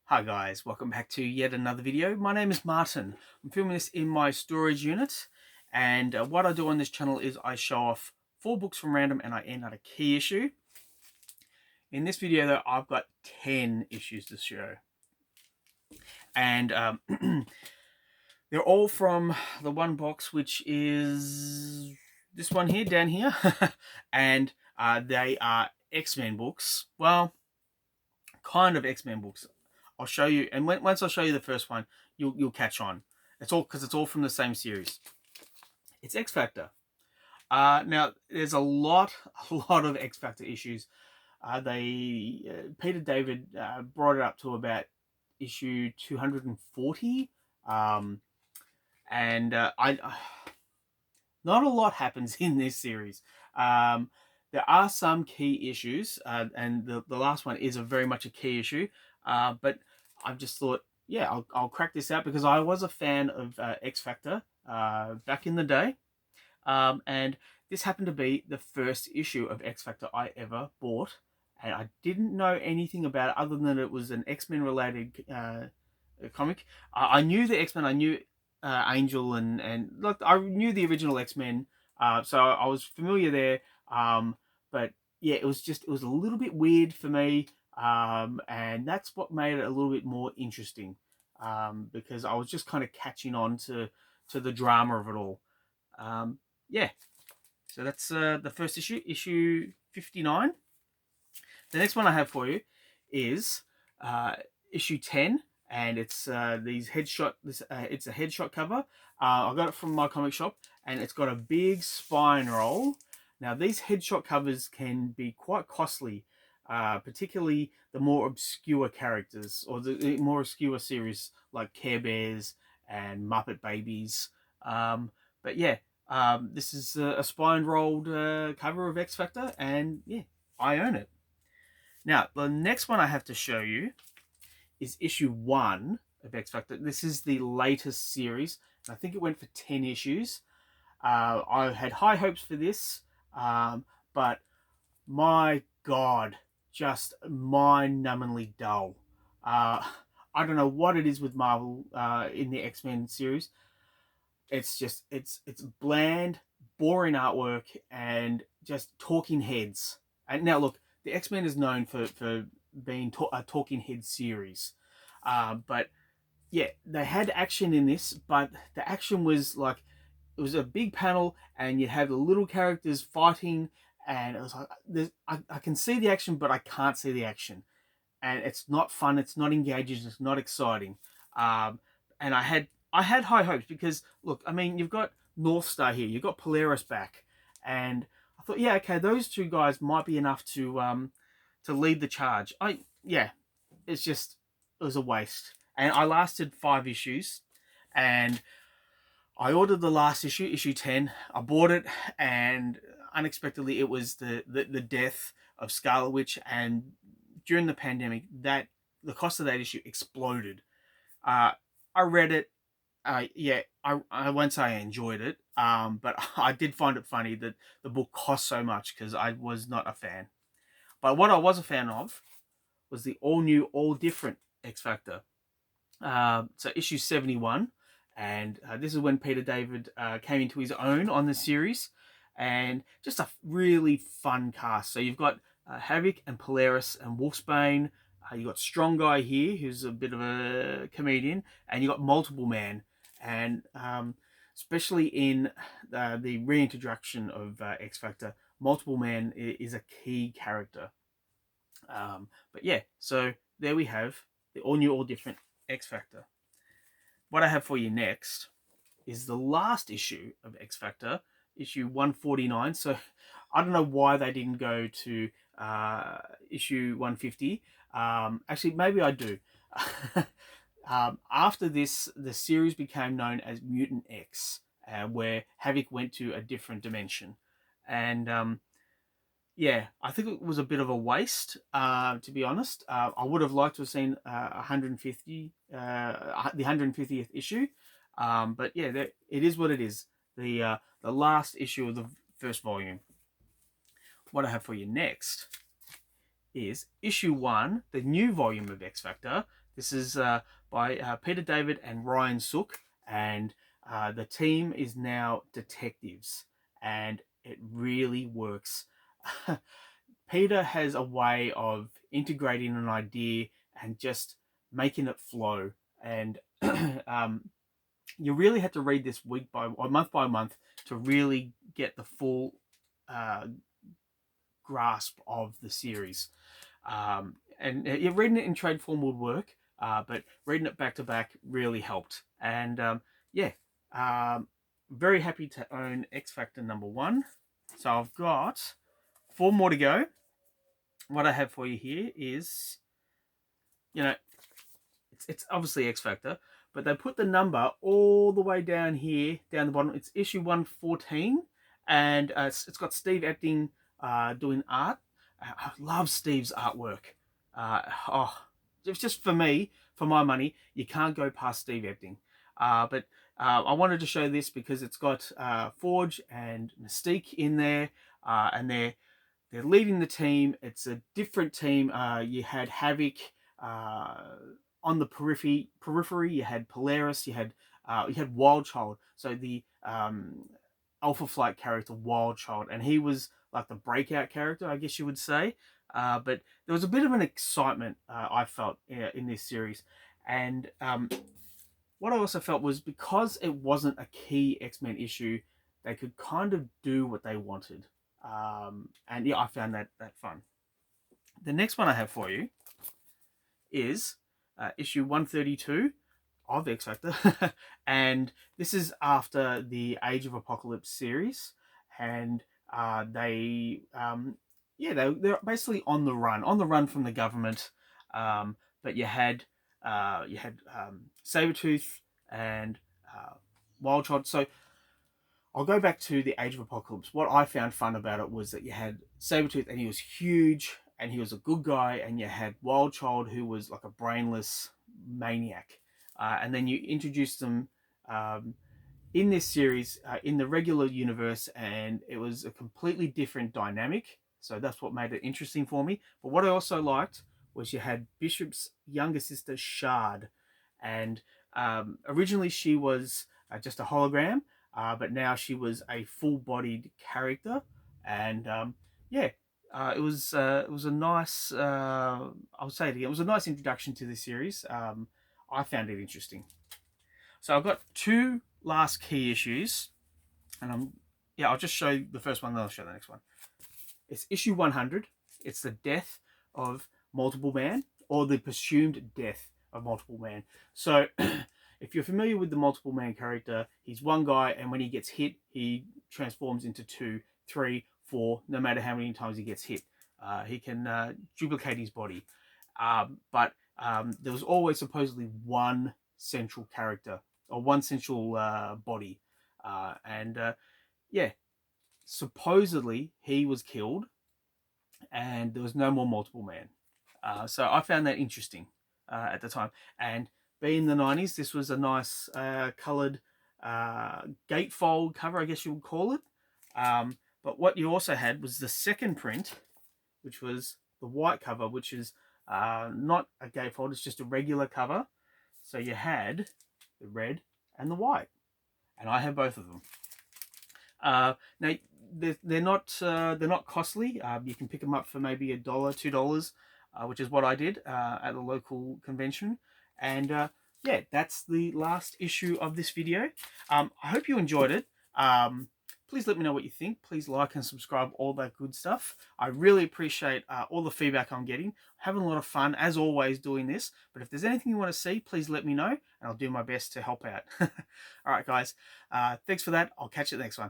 Hi guys, welcome back to yet another video. My name is Martin. I'm filming this in my storage unit, and what I do on this channel is I show off 4 books from random and I end at a key issue. In this video though, I've got 10 issues to show, and they're all from the one box, which is this one here, down here, and they are X-Men books. Well, kind of X-Men books. I'll show you, and once I show you the first one, you'll catch on. It's all because it's all from the same series. It's X Factor. Now there's a lot of X Factor issues. Peter David brought it up to about issue 240, and I not a lot happens in this series. There are some key issues, and the last one is very much a key issue. But I've just thought, yeah, I'll crack this out because I was a fan of X Factor back in the day. And this happened to be the first issue of X Factor I ever bought. And I didn't know anything about it other than it was an X-Men related comic. I knew the X-Men, I knew Angel, and look, I knew the original X-Men, so I was familiar there. But yeah, it was a little bit weird for me, and that's what made it a little bit more interesting, because I was just kind of catching on to the drama of it all. Yeah, so that's the first issue, issue 59. The next one I have for you is issue 10, and it's these headshot. It's a headshot cover. I got it from my comic shop, and it's got a big spine roll. Now these headshot covers can be quite costly, particularly the more obscure characters or the more obscure series like Care Bears and Muppet Babies. But yeah, this is a spine rolled cover of X Factor, and yeah, I own it. Now, the next one I have to show you is issue 1 of X Factor. This is the latest series, and I think it went for 10 issues. I had high hopes for this, but my God, just mind-numbingly dull. I don't know what it is with Marvel in the X-Men series. It's bland, boring artwork, and just talking heads. And now look, the X-Men is known for being a talking head series, but yeah, they had action in this, but the action was like it was a big panel, and you had the little characters fighting, and it was like I can see the action, but I can't see the action, and it's not fun, it's not engaging, it's not exciting. And I had high hopes because look, I mean, you've got North Star here, you've got Polaris back, and I thought, yeah, okay, those two guys might be enough to lead the charge. Yeah, it was a waste, and I lasted 5 issues, and I ordered the last issue, issue 10. I bought it, and unexpectedly, it was the death of Scarlet Witch, and during the pandemic, that the cost of that issue exploded. Uh, I read it. Yeah, I won't say I enjoyed it, but I did find it funny that the book cost so much because I was not a fan. But what I was a fan of was the all new, all different X Factor. So issue 71, and this is when Peter David came into his own on the series, and just a really fun cast. So you've got Havoc and Polaris and Wolfsbane. You've got Strong Guy here, who's a bit of a comedian, and you've got Multiple Man. And especially in the reintroduction of X Factor, Multiple Man is a key character. But yeah, so there we have the all new, all different X Factor. What I have for you next is the last issue of X Factor, issue 149. So I don't know why they didn't go to issue 150. Actually, maybe I do. After this, the series became known as Mutant X, where Havoc went to a different dimension. And yeah, I think it was a bit of a waste, to be honest. I would have liked to have seen 150, the 150th issue, but yeah, it is what it is. The last issue of the first volume. What I have for you next is issue 1, the new volume of X Factor. This is by Peter David and Ryan Sook, and the team is now detectives, and it really works. Peter has a way of integrating an idea and just making it flow, and you really had to read this week or month by month to really get the full uh, grasp of the series. And reading it in trade form would work, but reading it back to back really helped. And yeah, um, very happy to own X Factor #1. So I've got 4 more to go. What I have for you here is, it's obviously X Factor, but they put the number all the way down here, down the bottom. It's issue 114, and it's got Steve Epting doing art. I love Steve's artwork. Oh, just for me, for my money, you can't go past Steve Epting. But I wanted to show this because it's got Forge and Mystique in there, and they're leading the team. It's a different team. You had Havoc on the periphery. You had Polaris. You had Wildchild. So the Alpha Flight character Wildchild, and he was like the breakout character, I guess you would say. But there was a bit of an excitement I felt in this series, and what I also felt was because it wasn't a key X-Men issue, they could kind of do what they wanted. And yeah, I found that fun. The next one I have for you is issue 132 of X Factor, and this is after the Age of Apocalypse series, and they're basically on the run from the government. But you had Sabretooth and Wildchild. So I'll go back to the Age of Apocalypse. What I found fun about it was that you had Sabretooth, and he was huge, and he was a good guy, and you had Wildchild, who was like a brainless maniac. And then you introduced them in this series, in the regular universe, and it was a completely different dynamic. So that's what made it interesting for me. But what I also liked was you had Bishop's younger sister, Shard. And originally she was just a hologram, but now she was a full-bodied character, and it was a nice. I'll say it again. It was a nice introduction to the series. I found it interesting. So I've got 2 last key issues, and I'll just show the first one, then I'll show the next one. It's issue 100. It's the death of Multiple Man, or the presumed death of Multiple Man. So if you're familiar with the Multiple Man character, he's one guy, and when he gets hit, he transforms into 2, 3, 4, no matter how many times he gets hit. He can duplicate his body. But there was always supposedly one central character, or one central body. Supposedly he was killed, and there was no more Multiple Man. So I found that interesting at the time. And being the 90s, this was a nice coloured gatefold cover, I guess you would call it. But what you also had was the second print, which was the white cover, which is not a gatefold, it's just a regular cover. So you had the red and the white, and I have both of them. Now they're not costly. You can pick them up for maybe $1, $2, which is what I did at the local convention. And that's the last issue of this video. I hope you enjoyed it. Please let me know what you think. Please like and subscribe, all that good stuff. I really appreciate all the feedback I'm getting. I'm having a lot of fun, as always, doing this. But if there's anything you want to see, please let me know, and I'll do my best to help out. All right, guys. Thanks for that. I'll catch you next one.